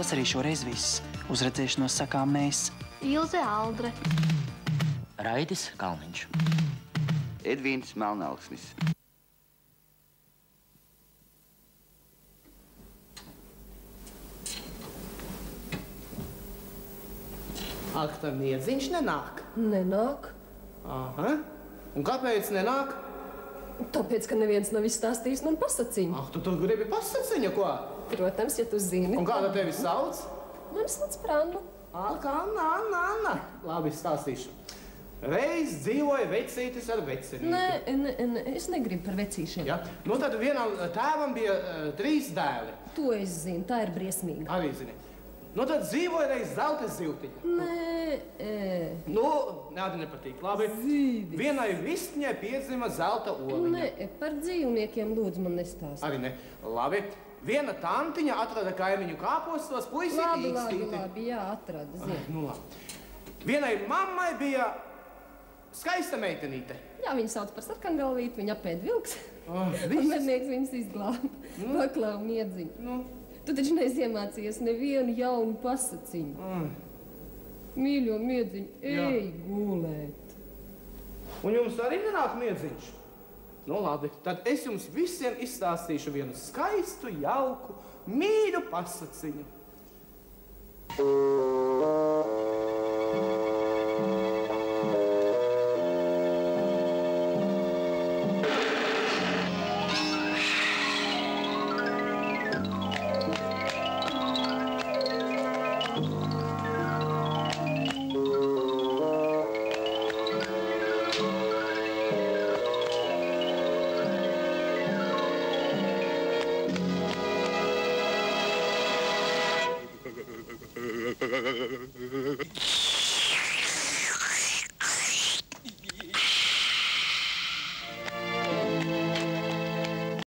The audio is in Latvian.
Tas arī šoreiz viss. Uz redzēšanos sakām mēs. Ilze Aldre. Raidis Kalniņš. Edvīns Melnauksnis. Ak, tā Miedziņš nenāk? Nenāk. Aha. Un kāpēc nenāk? Tāpēc, ka neviens nav izstāstījis man pasaciņu. Ak, tu gribi pasaciņu, ko? Protams, ja tu zini. Un kāda tevi sauc? Mani sauc Pranna. Ak, Anna. Labi, stāstīšu. Reiz dzīvoja vecītis ar vecinīti. Nē, es negribu par vecīšiem. Ja? Nu, tad vienam tēvam bija 3 dēli. To es zinu, tā ir briesmīga. Arī zini. Nu, tad dzīvoja reiz zelta zivtiņa. Nē, Nu, nādi nepatīk. Labi. Zīvis. Vienai vistiņai piedzima zelta oliņa. Nē, par dzīvniekiem lūdzu man nestāst. Arī ne. Labi. Viena tantiņa atrada kaimiņu kāpostos puisīti īkstīti. Labi, jā, atrada, zinu. Nu, labi. Vienai mammai bija skaista meitenīte. Jā, viņu sauc par sarkangalvīti, viņa apēd vilks. Un Viss. mednieks viņus izglāba. Paklau Miedziņu. Nu. Tu taču neiemācījies nevienu jaunu pasaciņu. Mīļo Miedziņu, ej gulēt. Un jums arī nenāk Miedziņš? Nu, labi. Tad es jums visiem izstāstīšu vienu skaistu, jauku, mīļu pasaciņu.